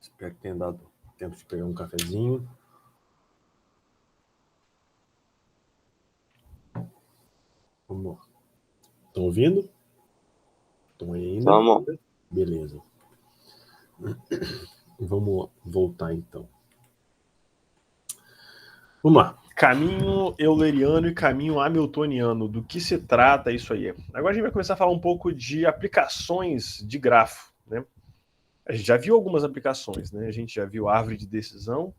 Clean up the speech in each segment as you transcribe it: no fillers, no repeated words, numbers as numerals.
Espero que tenha dado tempo de pegar um cafezinho. Vamos lá. Estão ouvindo? Estão aí ainda? Vamos. Beleza. Vamos voltar então. Vamos lá. Caminho euleriano e caminho hamiltoniano. Do que se trata isso aí? Agora a gente vai começar a falar um pouco de aplicações de grafo, né? A gente já viu algumas aplicações, né? A gente já viu árvore de decisão,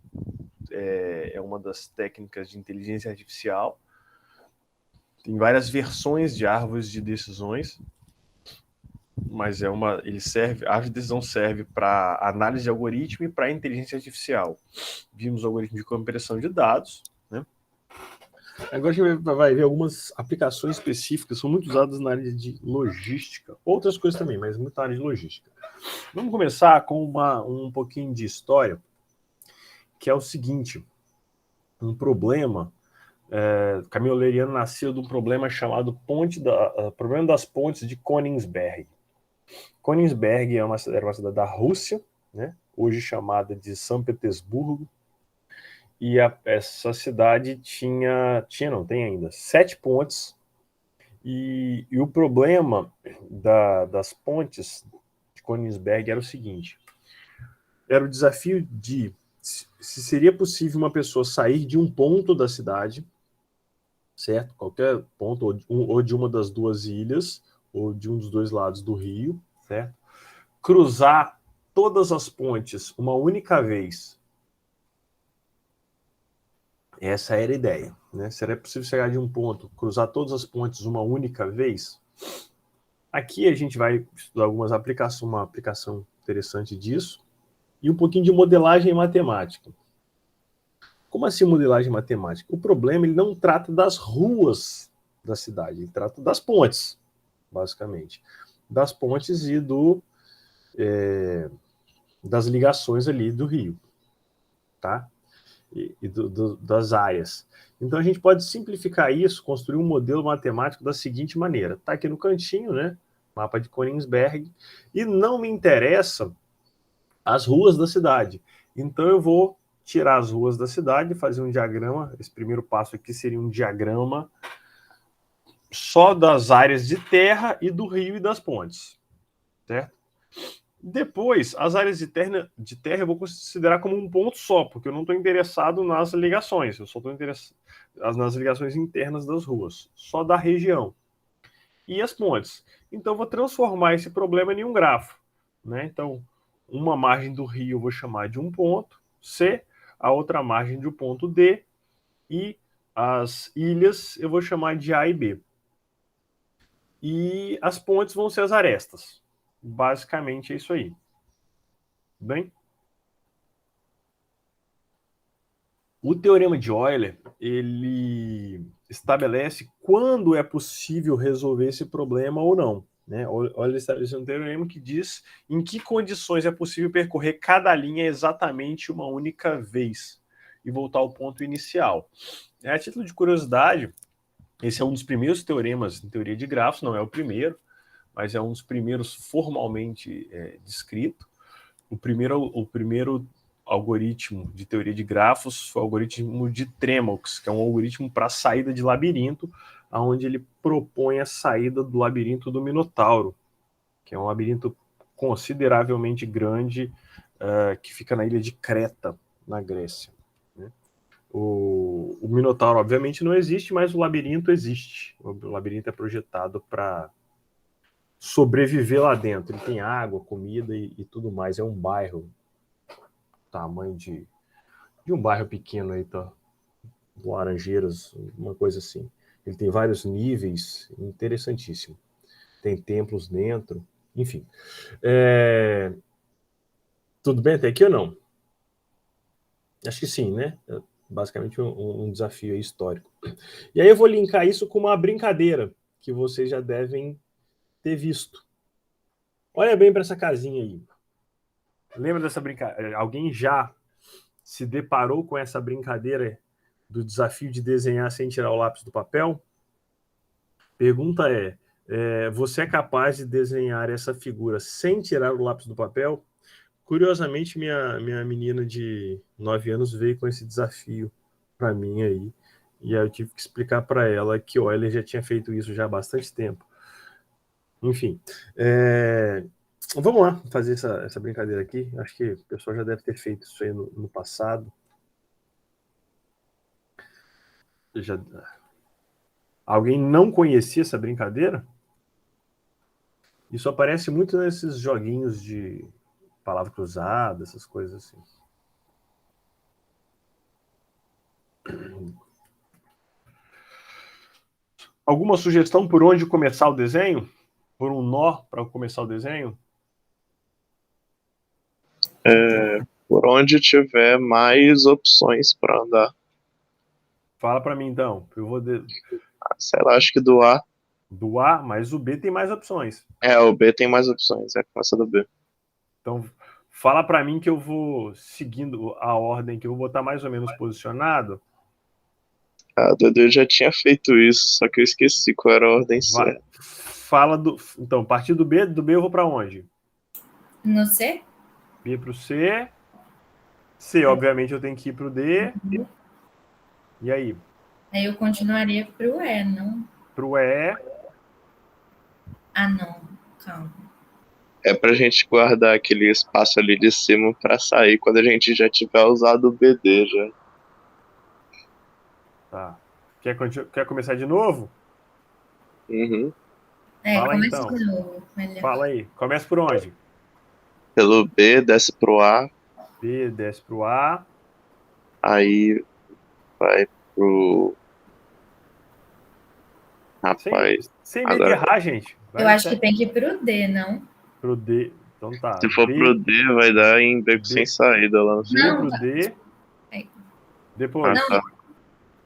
é uma das técnicas de inteligência artificial. Tem várias versões de árvores de decisões, mas a árvore de decisão serve para análise de algoritmo e para inteligência artificial. Vimos o algoritmo de compressão de dados, né? Agora a gente vai ver algumas aplicações específicas, são muito usadas na área de logística, outras coisas também, mas muito na área de logística. Vamos começar com um pouquinho de história, que é o seguinte, um problema, caminho euleriano nasceu de um problema chamado problema das pontes de Königsberg. Königsberg era uma cidade da Rússia, né? Hoje chamada de São Petersburgo, e essa cidade tem ainda 7 pontes, e o problema das pontes de Königsberg era o seguinte, era o desafio de se seria possível uma pessoa sair de um ponto da cidade, certo? Qualquer ponto, ou de uma das duas ilhas, ou de um dos dois lados do rio, certo? Cruzar todas as pontes uma única vez. Essa era a ideia, né? Seria possível chegar de um ponto, cruzar todas as pontes uma única vez? Aqui a gente vai estudar uma aplicação interessante disso, e um pouquinho de modelagem matemática. Como assim modelagem matemática? O problema, ele não trata das ruas da cidade, ele trata das pontes, basicamente. Das pontes e das ligações ali do rio, tá? E das áreas. Então a gente pode simplificar isso, construir um modelo matemático da seguinte maneira. Está aqui no cantinho, né? Mapa de Königsberg, e não me interessa as ruas da cidade. Então eu vou tirar as ruas da cidade, fazer um diagrama. Esse primeiro passo aqui seria um diagrama só das áreas de terra e do rio e das pontes, certo? Depois, as áreas de terra eu vou considerar como um ponto só, porque eu não estou interessado nas ligações, eu só estou interessado nas ligações internas das ruas, só da região. E as pontes. Então, eu vou transformar esse problema em um grafo, né? Então, uma margem do rio eu vou chamar de um ponto, C, a outra margem de um ponto D, e as ilhas eu vou chamar de A e B. E as pontes vão ser as arestas. Basicamente é isso aí. Bem? O teorema de Euler, ele estabelece quando é possível resolver esse problema ou não, né? Euler estabeleceu um teorema que diz em que condições é possível percorrer cada linha exatamente uma única vez e voltar ao ponto inicial. A título de curiosidade, esse é um dos primeiros teoremas em teoria de grafos, não é o primeiro, mas é um dos primeiros formalmente descrito. O primeiro algoritmo de teoria de grafos foi o algoritmo de Tremolx, que é um algoritmo para saída de labirinto, onde ele propõe a saída do labirinto do Minotauro, que é um labirinto consideravelmente grande, que fica na ilha de Creta, na Grécia. Né? O Minotauro, obviamente, não existe, mas o labirinto existe. O labirinto é projetado para sobreviver lá dentro. Ele tem água, comida e tudo mais. É um bairro, tamanho de um bairro pequeno aí, tá? Laranjeiras, uma coisa assim. Ele tem vários níveis, interessantíssimo. Tem templos dentro, enfim. Tudo bem até aqui ou não? Acho que sim, né? É basicamente um desafio histórico. E aí eu vou linkar isso com uma brincadeira que vocês já devem ter visto. Olha bem para essa casinha aí. Lembra dessa brincadeira? Alguém já se deparou com essa brincadeira do desafio de desenhar sem tirar o lápis do papel? Pergunta você é capaz de desenhar essa figura sem tirar o lápis do papel? Curiosamente, minha menina de 9 anos veio com esse desafio para mim aí. E aí eu tive que explicar para ela que o Euler já tinha feito isso já há bastante tempo. Enfim, vamos lá fazer essa brincadeira aqui. Acho que o pessoal já deve ter feito isso aí no passado. Já... Alguém não conhecia essa brincadeira? Isso aparece muito nesses joguinhos de palavra cruzada, essas coisas assim. Alguma sugestão por onde começar o desenho? Por um nó para começar o desenho? Por onde tiver mais opções para andar. Fala para mim então. Eu vou Sei lá, acho que do A. do A, mas o B tem mais opções. O B tem mais opções, começa do B. Então, fala para mim que eu vou seguindo a ordem que eu vou botar mais ou menos posicionado. Dudu já tinha feito isso, só que eu esqueci qual era a ordem certa. Fala do. Então, a partir do B eu vou para onde? No C? B para o C. C, obviamente, eu tenho que ir para o D. E aí? Aí eu continuaria para o E, não? Para o E. Ah, não. Calma. É pra gente guardar aquele espaço ali de cima pra sair quando a gente já tiver usado o BD já. Tá. Quer começar de novo? Uhum. Fala Começa então. de novo. Melhor. Fala aí. Começa por onde? Pelo B, desce pro A. B, desce pro A. Aí vai pro... Rapaz. Sem medo de errar, gente. Eu acho que tem que ir pro D, não? Pro D. Então tá. Se for pro D, vai dar em beco sem saída lá no B final. pro D. Depois. Não,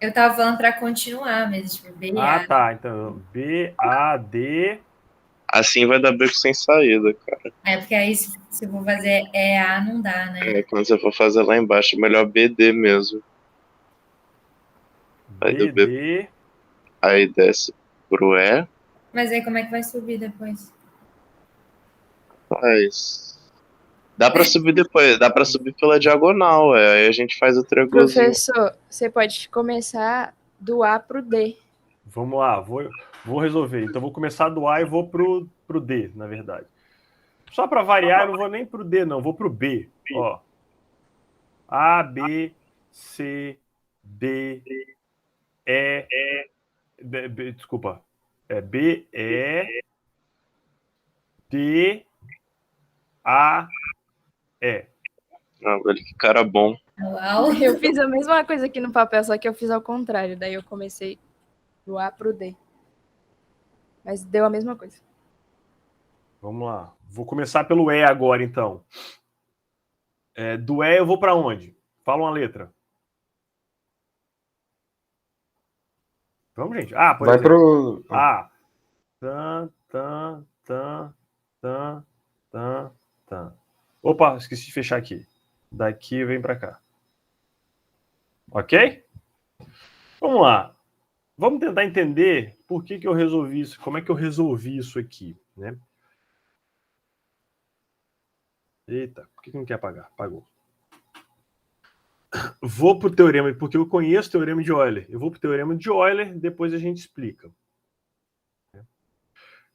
eu tava falando pra continuar mesmo. Tipo, B, A. Tá. Então, B, A, D. Assim vai dar beco sem saída, cara. Porque aí se for fazer A, não dá, né? Quando você for fazer lá embaixo, é melhor BD mesmo. Aí do B, aí desce pro E. Mas aí como é que vai subir depois? Dá pra subir depois, dá pra subir pela diagonal, aí a gente faz o triângulozinho. Professor, você pode começar do A pro D. Vamos lá, vou resolver. Então vou começar do A e vou pro D, na verdade. Só para variar, eu não vou nem pro D, não, vou pro B. Ó. A, B, C, D, E, desculpa. B, E, D, A, E. Velho, que cara bom. Uau. Eu fiz a mesma coisa aqui no papel, só que eu fiz ao contrário. Daí eu comecei do A pro D. Mas deu a mesma coisa. Vamos lá. Vou começar pelo E agora, então. Do E eu vou para onde? Fala uma letra. Vamos, gente. Por vai exemplo. pro... A. Tan. Opa, esqueci de fechar aqui. Daqui vem para cá. Ok? Vamos lá. Vamos tentar entender por que eu resolvi isso, como é que eu resolvi isso aqui, né? Eita, por que não quer apagar? Apagou. Vou para o teorema, porque eu conheço o teorema de Euler. Eu vou para o teorema de Euler, depois a gente explica.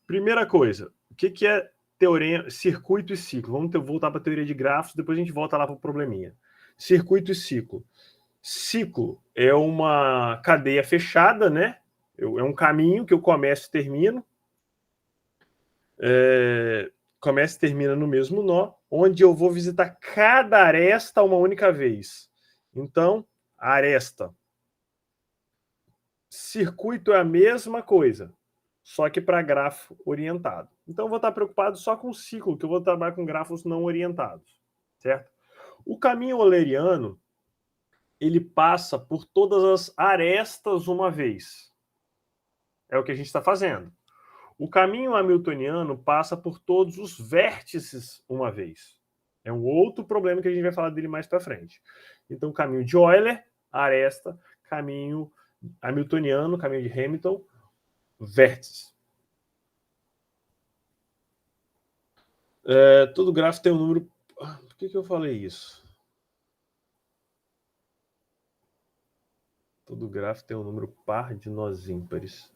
Primeira coisa, o que é teorema, circuito e ciclo? Vamos voltar para a teoria de grafos, depois a gente volta lá para o probleminha. Circuito e ciclo. Ciclo é uma cadeia fechada, né? É um caminho que eu começo e termino. Começa e termina no mesmo nó, onde eu vou visitar cada aresta uma única vez. Então, aresta. Circuito é a mesma coisa, só que para grafo orientado. Então, eu vou estar preocupado só com o ciclo, que eu vou trabalhar com grafos não orientados, certo? O caminho euleriano, ele passa por todas as arestas uma vez. É o que a gente está fazendo. O caminho hamiltoniano passa por todos os vértices uma vez. É um outro problema que a gente vai falar dele mais para frente. Então, caminho de Euler, aresta, caminho hamiltoniano, caminho de Hamilton, vértice. Todo gráfico tem um número... Por que eu falei isso? Todo grafo tem um número par de nós ímpares.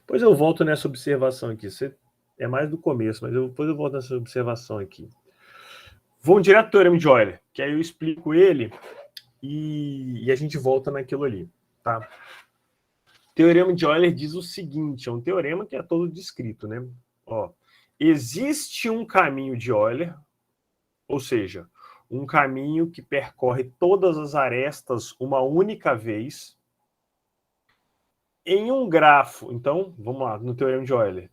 Depois eu volto nessa observação aqui. É mais do começo, mas depois eu volto nessa observação aqui. Vamos direto ao Teorema de Euler, que aí eu explico ele e a gente volta naquilo ali, tá? O Teorema de Euler diz o seguinte, é um teorema que é todo descrito, né? Ó, existe um caminho de Euler, ou seja, um caminho que percorre todas as arestas uma única vez em um grafo. Então, vamos lá, no Teorema de Euler.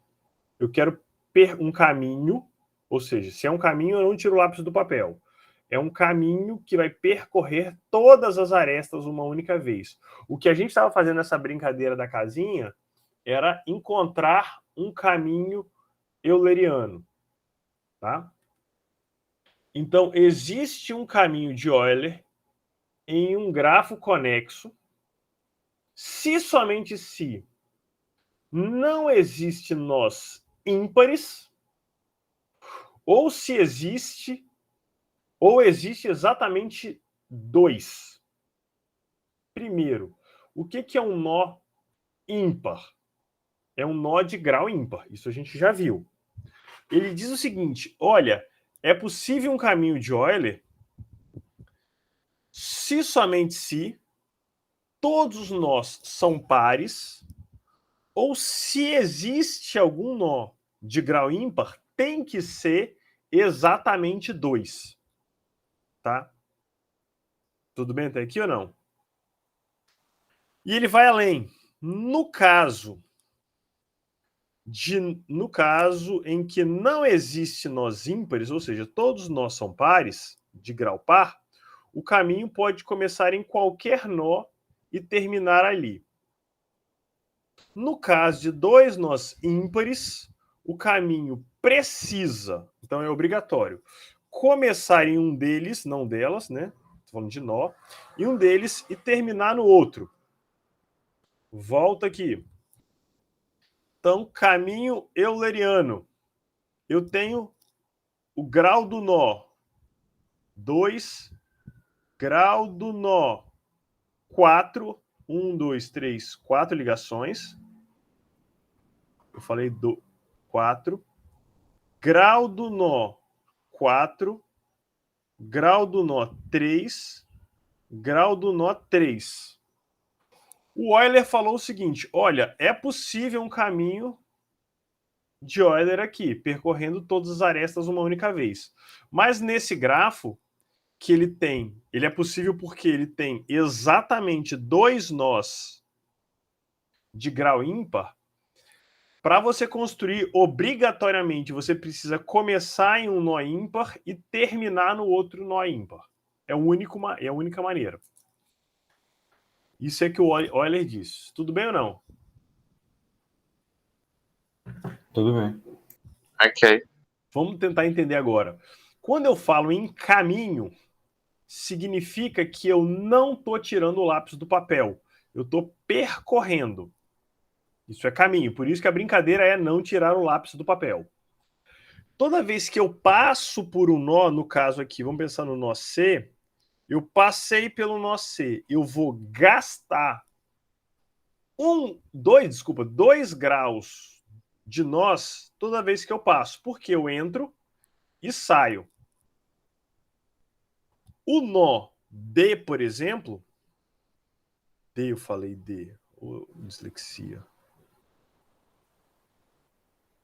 Eu quero um caminho, ou seja, se é um caminho, eu não tiro o lápis do papel. É um caminho que vai percorrer todas as arestas uma única vez. O que a gente estava fazendo nessa brincadeira da casinha era encontrar um caminho euleriano, tá? Então, existe um caminho de Euler em um grafo conexo, se somente se não existe nós ímpares, ou se existe, ou existe exatamente dois. Primeiro, o que é um nó ímpar? É um nó de grau ímpar, isso a gente já viu. Ele diz o seguinte, olha, é possível um caminho de Euler se somente se todos os nós são pares, ou se existe algum nó de grau ímpar, tem que ser exatamente 2. Tá? Tudo bem até aqui ou não? E ele vai além. No caso em que não existe nós ímpares, ou seja, todos nós são pares, de grau par, o caminho pode começar em qualquer nó e terminar ali. No caso de dois nós ímpares, o caminho precisa, então é obrigatório, começar em um deles, não delas, né? Estou falando de nó, em um deles e terminar no outro. Volta aqui. Então, caminho euleriano. Eu tenho o grau do nó 2, grau do nó 4, 1, 2, 3, 4 ligações. Eu falei 4. Grau do nó 4, grau do nó 3, grau do nó 3. O Euler falou o seguinte, olha, é possível um caminho de Euler aqui, percorrendo todas as arestas uma única vez. Mas nesse grafo, que ele é possível porque ele tem exatamente 2 nós de grau ímpar. Para você construir, obrigatoriamente, você precisa começar em um nó ímpar e terminar no outro nó ímpar. É a única maneira. Isso é que o Euler diz. Tudo bem ou não? Tudo bem. Ok. Vamos tentar entender agora. Quando eu falo em caminho, significa que eu não estou tirando o lápis do papel. Eu estou percorrendo. Isso é caminho. Por isso que a brincadeira é não tirar o lápis do papel. Toda vez que eu passo por um nó, no caso aqui, vamos pensar no nó C, eu passei pelo nó C, eu vou gastar 2 graus de nós toda vez que eu passo, porque eu entro e saio. O nó D, por exemplo, D, eu falei D, dislexia.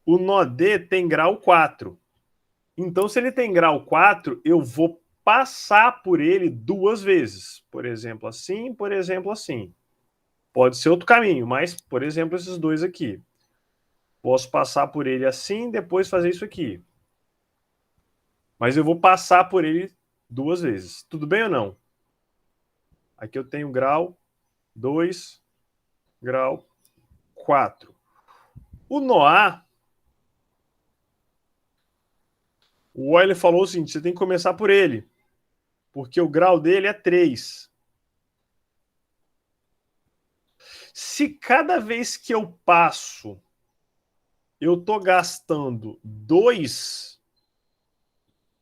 O nó D tem grau 4. Então, se ele tem grau 4, eu vou passar por ele 2 vezes. Por exemplo, assim, por exemplo, assim. Pode ser outro caminho, mas, por exemplo, esses dois aqui. Posso passar por ele assim, depois fazer isso aqui. Mas eu vou passar por ele 2 vezes. Tudo bem ou não? Aqui eu tenho grau 2, grau 4. O nó A, o Euler falou o seguinte, você tem que começar por ele, porque o grau dele é 3. Se cada vez que eu passo, eu estou gastando 2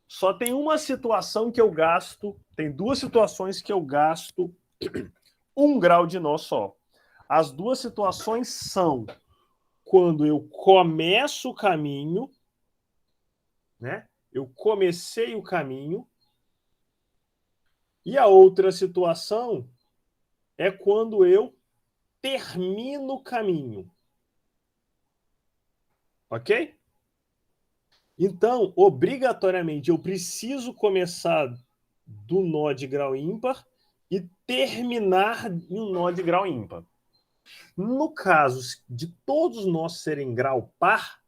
Só tem uma situação que eu gasto, tem duas situações que eu gasto 1 grau de nó só. As duas situações são quando eu começo o caminho, né? Eu comecei o caminho. E a outra situação é quando eu termino o caminho. Ok? Então, obrigatoriamente, eu preciso começar do nó de grau ímpar e terminar em um nó de grau ímpar. No caso de todos nós serem grau par,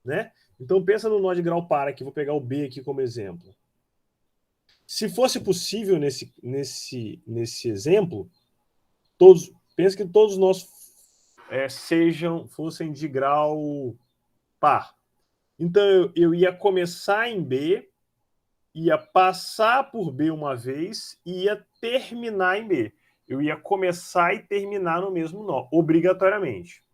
né? Então pensa no nó de grau par aqui, vou pegar o B aqui como exemplo. Se fosse possível nesse exemplo, pensa que todos nós fossem de grau par. Então eu ia começar em B, ia passar por B uma vez e ia terminar em B. Eu ia começar e terminar no mesmo nó, obrigatoriamente.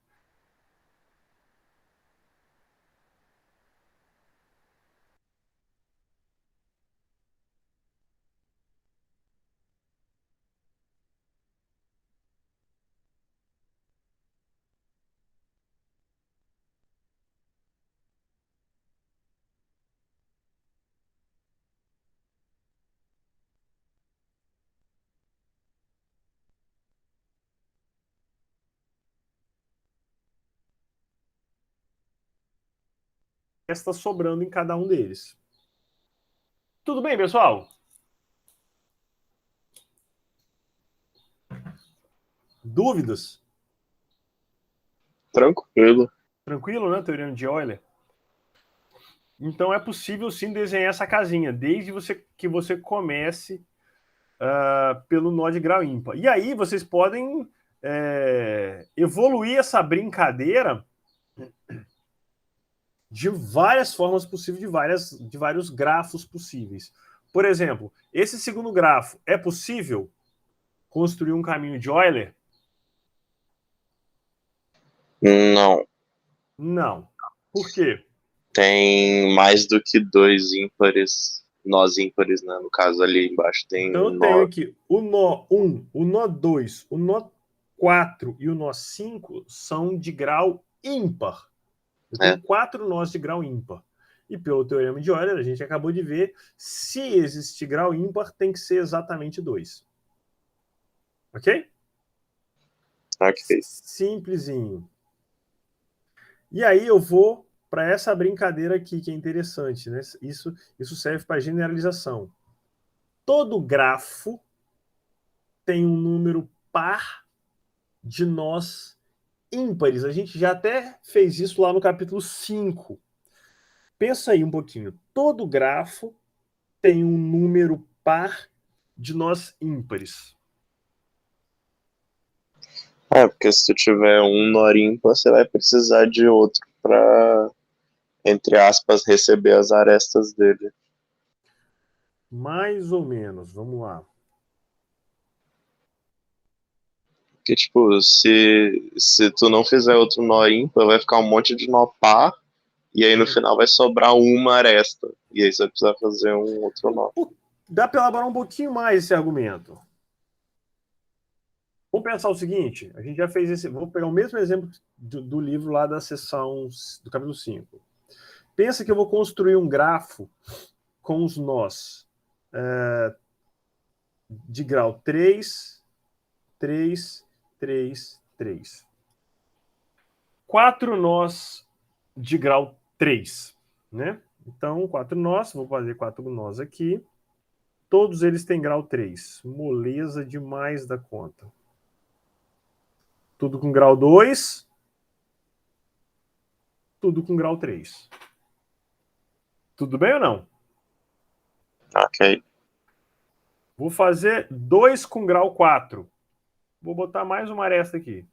Está sobrando em cada um deles. Tudo bem, pessoal? Dúvidas? Tranquilo. Tranquilo, né? Teorema de Euler. Então é possível sim desenhar essa casinha, desde que você comece pelo nó de grau ímpar. E aí vocês podem evoluir essa brincadeira de várias formas possíveis, de vários grafos possíveis. Por exemplo, esse segundo grafo, é possível construir um caminho de Euler? Não. Não. Por quê? Tem mais do que dois ímpares, nós ímpares, né? No caso ali embaixo tem Então eu tenho aqui o nó 1, o nó 2, o nó 4 e o nó 5 são de grau ímpar. Eu tenho 4 nós de grau ímpar. E pelo teorema de Euler, a gente acabou de ver, se existir grau ímpar, tem que ser exatamente 2. Ok? Ok. Simplesinho. E aí eu vou para essa brincadeira aqui, que é interessante, né? Isso serve para generalização. Todo grafo tem um número par de nós ímpares. A gente já até fez isso lá no capítulo 5. Pensa aí um pouquinho. Todo grafo tem um número par de nós ímpares. Porque se tu tiver um nó ímpar, você vai precisar de outro para, entre aspas, receber as arestas dele. Mais ou menos. Vamos lá. Porque, tipo, se tu não fizer outro nó ímpar, vai ficar um monte de nó par, e aí no final vai sobrar uma aresta. E aí você vai precisar fazer um outro nó. Dá para elaborar um pouquinho mais esse argumento. Vamos pensar o seguinte, a gente já fez esse... Vou pegar o mesmo exemplo do livro lá da seção do capítulo 5. Pensa que eu vou construir um grafo com os nós de grau 3, 3, 3, 3. 4 nós de grau 3, né? Então, 4 nós, vou fazer 4 nós aqui. Todos eles têm grau 3. Moleza demais da conta. Tudo com grau 2. Tudo com grau 3. Tudo bem ou não? Ok. Vou fazer 2 com grau 4. Vou botar mais uma aresta aqui.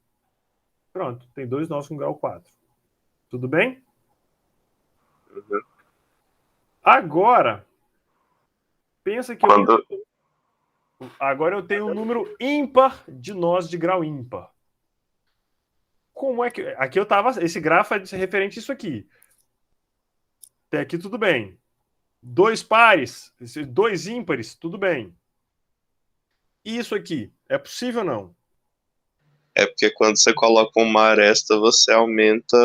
Pronto, tem 2 nós com grau 4. Tudo bem? Uhum. Agora, pensa que agora eu tenho um número ímpar de nós de grau ímpar. Como é que... Aqui eu tava... Esse grafo é referente a isso aqui. Até aqui tudo bem. 2 pares, 2 ímpares, tudo bem. E isso aqui, é possível ou não? É porque quando você coloca uma aresta, você aumenta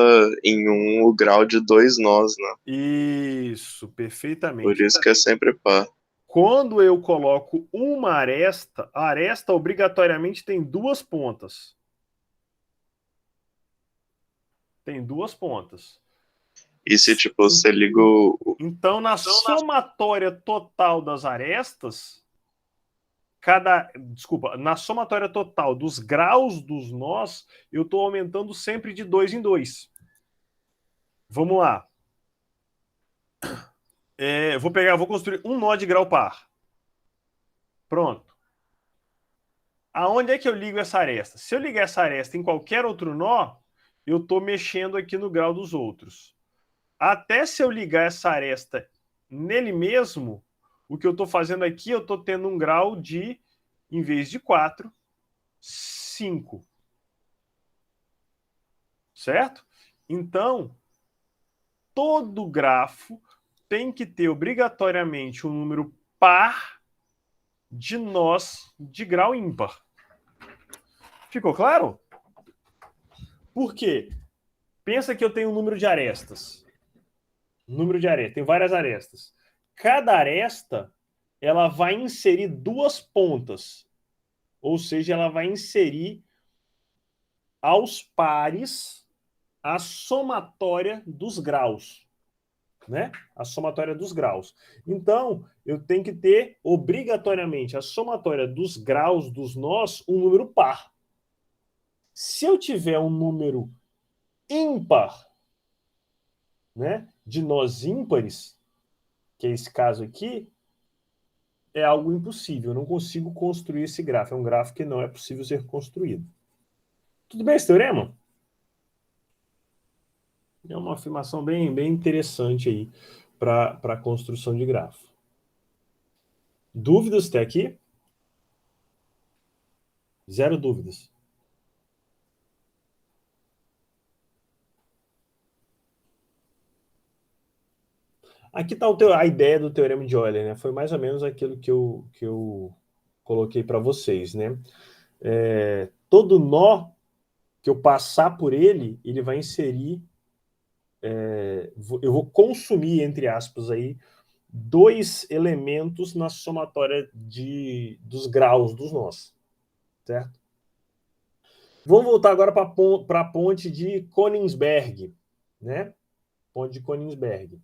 em um o grau de 2 nós, né? Isso, Por perfeitamente. isso que é sempre par. Quando eu coloco uma aresta, a aresta obrigatoriamente tem 2 pontas. Tem 2 pontas. E se, tipo, você liga o... Então, na somatória total das arestas, na somatória total dos graus dos nós, eu estou aumentando sempre de 2 em 2. Vamos lá. Vou construir um nó de grau par. Pronto. Aonde é que eu ligo essa aresta? Se eu ligar essa aresta em qualquer outro nó, eu estou mexendo aqui no grau dos outros. Até se eu ligar essa aresta nele mesmo, o que eu estou fazendo aqui, eu estou tendo um grau de, em vez de 4, 5. Certo? Então, todo grafo tem que ter obrigatoriamente um número par de nós de grau ímpar. Ficou claro? Por quê? Pensa que eu tenho um número de arestas. Tem várias arestas. Cada aresta, ela vai inserir 2 pontas. Ou seja, ela vai inserir aos pares a somatória dos graus. Né? A somatória dos graus. Então, eu tenho que ter, obrigatoriamente, a somatória dos graus dos nós, um número par. Se eu tiver um número ímpar, né, de nós ímpares, que é esse caso aqui, é algo impossível. Eu não consigo construir esse grafo. É um grafo que não é possível ser construído. Tudo bem esse teorema? É uma afirmação bem interessante aí para a construção de grafo. Dúvidas até aqui? Zero dúvidas. Aqui está a ideia do teorema de Euler, né? Foi mais ou menos aquilo que eu coloquei para vocês, né? Todo nó que eu passar por ele, ele vai inserir, eu vou consumir, entre aspas, aí, 2 elementos na somatória dos graus dos nós, certo? Vamos voltar agora para a ponte de Königsberg, né? Ponte de Königsberg.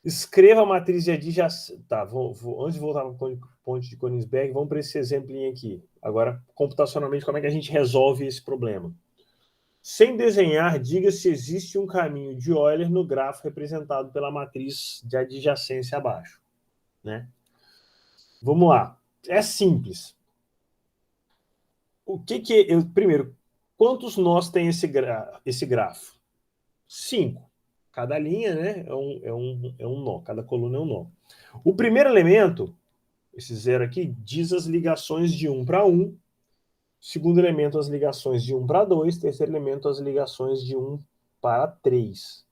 Escreva a matriz de adjacência. Tá, antes de voltar para a ponte de Königsberg, vamos para esse exemplinho aqui. Agora, computacionalmente, como é que a gente resolve esse problema? Sem desenhar, diga se existe um caminho de Euler no grafo representado pela matriz de adjacência abaixo. Né? Vamos lá. É simples. O que primeiro, quantos nós tem esse grafo? 5. Cada linha, né, é um nó. Cada coluna é um nó. O primeiro elemento, esse 0 aqui, diz as ligações de 1 para 1. Segundo elemento, as ligações de 1 para 2. Terceiro elemento, as ligações de 1 para 3.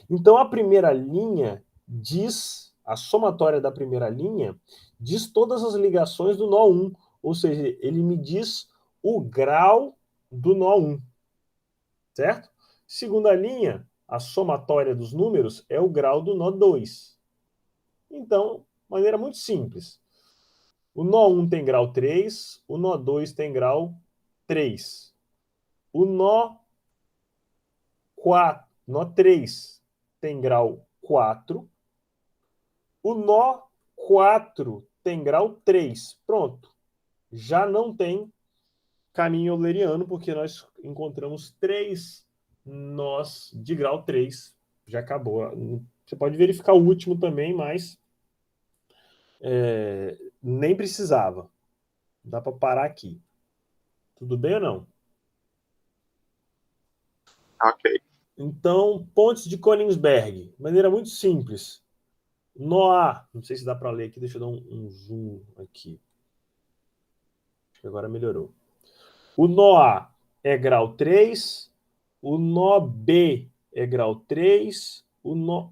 Então, a primeira linha diz, a somatória da primeira linha, diz todas as ligações do nó 1. Ou seja, ele me diz o grau do nó 1. Certo? Segunda linha, a somatória dos números é o grau do nó 2. Então, maneira muito simples. O nó 1 tem grau 3, o nó 2 tem grau 3. O nó 3 tem grau 4. O nó 4 tem grau 3. Pronto. Já não tem caminho euleriano, porque nós encontramos 3 nós de grau 3. Já acabou. Você pode verificar o último também, mas nem precisava. Dá para parar aqui. Tudo bem ou não? Ok. Então, pontes de Königsberg. Maneira muito simples. Nó A. Não sei se dá para ler aqui. Deixa eu dar um zoom aqui. Acho que agora melhorou. O nó A é grau 3. O nó B é grau 3. O nó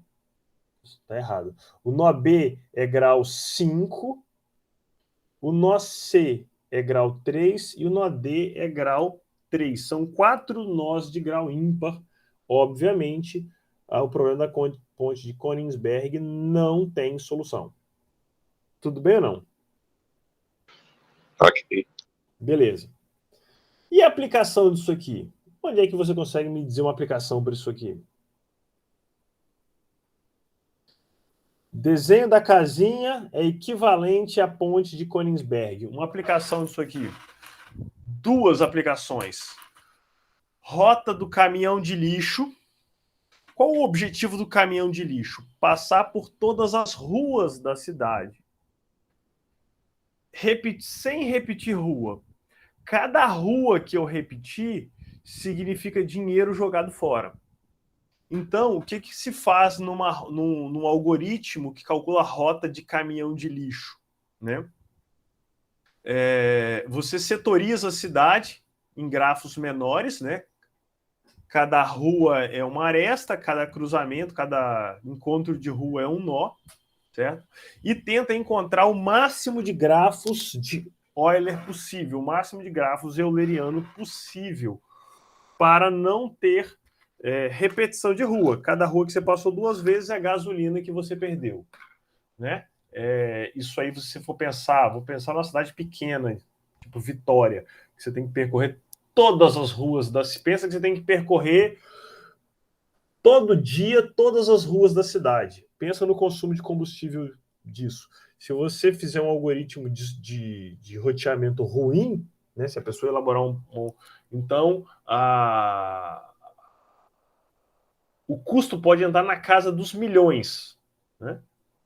Está errado. O nó B é grau 5, o nó C é grau 3 e o nó D é grau 3. São 4 nós de grau ímpar. Obviamente, o problema da ponte de Königsberg não tem solução. Tudo bem ou não? Ok. Beleza. E a aplicação disso aqui? Onde é que você consegue me dizer uma aplicação para isso aqui? Desenho da casinha é equivalente à ponte de Königsberg. Uma aplicação disso aqui. 2 aplicações. Rota do caminhão de lixo. Qual o objetivo do caminhão de lixo? Passar por todas as ruas da cidade. Sem repetir rua. Cada rua que eu repetir significa dinheiro jogado fora. Então, o que se faz num algoritmo que calcula a rota de caminhão de lixo? Né? Você setoriza a cidade em grafos menores, né? Cada rua é uma aresta, cada cruzamento, cada encontro de rua é um nó, certo? E tenta encontrar o máximo de grafos de Euler possível, o máximo de grafos euleriano possível, para não ter repetição de rua. Cada rua que você passou 2 vezes é a gasolina que você perdeu, né? Isso aí, se você for pensar, vou pensar numa cidade pequena, tipo Vitória, que você tem que percorrer todas as ruas da cidade. Pensa que você tem que percorrer todo dia todas as ruas da cidade. Pensa no consumo de combustível disso. Se você fizer um algoritmo de roteamento ruim, né, se a pessoa elaborar então, o custo pode andar na casa dos milhões, né,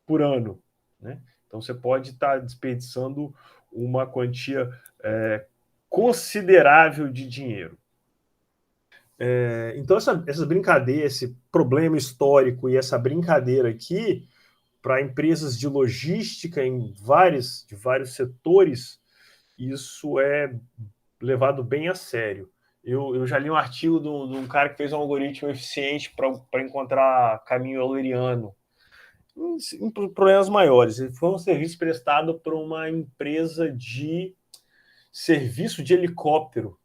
por ano. Né? Então, você pode estar desperdiçando uma quantia considerável de dinheiro. Então, essas brincadeiras, esse problema histórico e essa brincadeira aqui, para empresas de logística de vários setores, isso é levado bem a sério. Eu já li um artigo de um cara que fez um algoritmo eficiente para encontrar caminho euleriano em problemas maiores. Foi um serviço prestado por uma empresa de serviço de helicóptero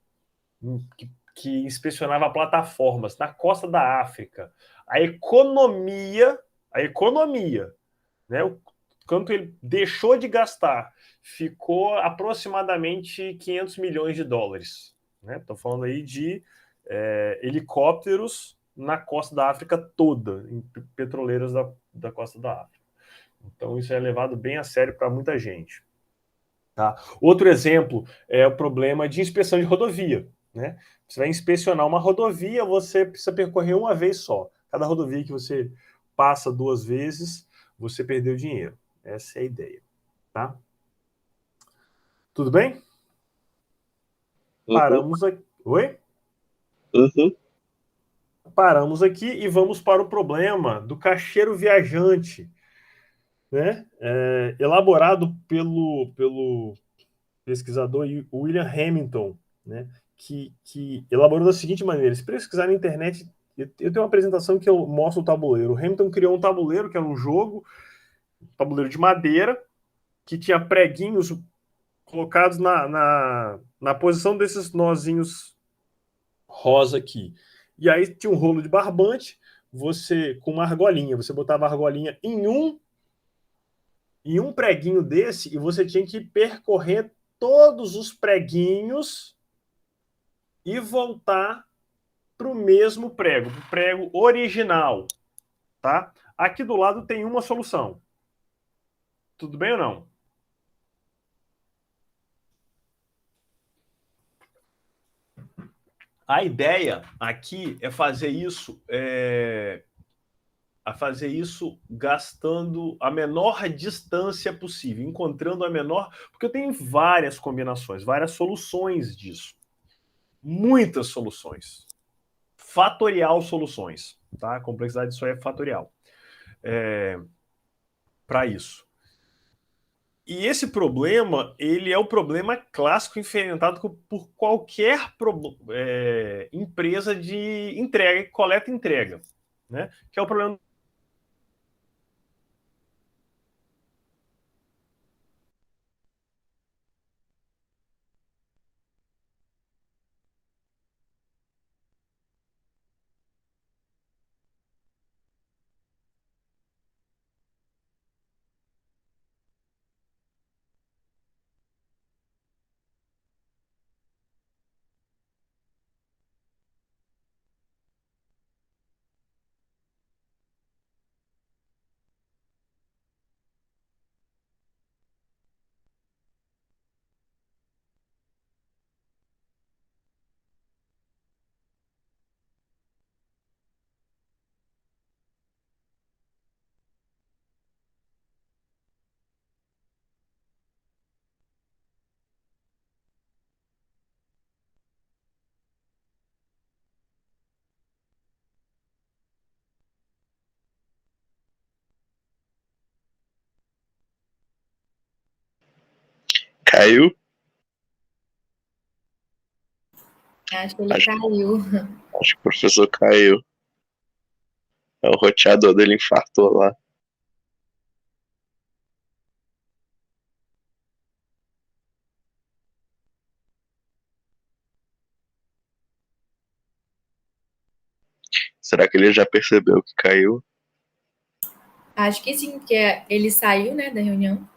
que inspecionava plataformas na costa da África. A economia, né, o quanto ele deixou de gastar, ficou aproximadamente 500 milhões de dólares. Estou falando aí de helicópteros na costa da África toda, em petroleiras da costa da África. Então, isso é levado bem a sério para muita gente. Tá? Outro exemplo é o problema de inspeção de rodovia. Né? Você vai inspecionar uma rodovia, você precisa percorrer uma vez só. Cada rodovia que você passa 2 vezes, você perdeu dinheiro. Essa é a ideia. Tá? Tudo bem? Paramos aqui. Oi? Paramos aqui e vamos para o problema do caixeiro viajante, né? Elaborado pelo pesquisador William Hamilton, né? Que elaborou da seguinte maneira: se pesquisar na internet, eu tenho uma apresentação que eu mostro o tabuleiro. O Hamilton criou um tabuleiro, que era um jogo, um tabuleiro de madeira, que tinha preguinhos colocados na posição desses nozinhos rosa aqui. E aí tinha um rolo de barbante, você com uma argolinha, você botava a argolinha em um preguinho desse e você tinha que percorrer todos os preguinhos e voltar para o mesmo prego, para o prego original. Tá? Aqui do lado tem uma solução. Tudo bem ou não? A ideia aqui é fazer isso gastando a menor distância possível, encontrando a menor... Porque eu tenho várias combinações, várias soluções disso. Muitas soluções. Fatorial soluções. Tá? A complexidade disso aí é fatorial. Para isso. E esse problema, ele é o problema clássico enfrentado por qualquer empresa de entrega, coleta e entrega, né? Que é o problema Caiu? Acho que ele caiu. Acho que o professor caiu. O roteador dele infartou lá. Será que ele já percebeu que caiu? Acho que sim, porque ele saiu, né, da reunião.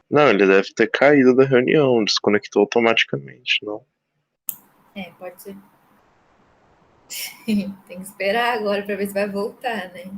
Não, ele deve ter caído da reunião, desconectou automaticamente, não. É, pode ser. Tem que esperar agora para ver se vai voltar, né?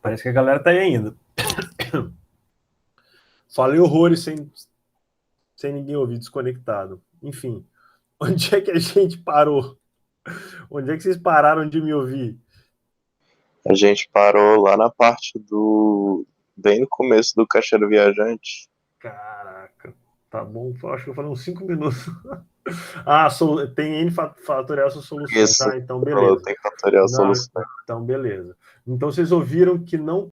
Parece que a galera tá aí ainda. Falei horrores sem ninguém ouvir, desconectado. Enfim, onde é que a gente parou? Onde é que vocês pararam de me ouvir? A gente parou lá na parte do. Bem no começo do Caixeiro Viajante. Caraca, tá bom. Acho que eu falei uns 5 minutos. Tem N fatorial essa solução. Isso, Tá, então beleza. tem que fatorial a Não, solução. então beleza. Então vocês ouviram que não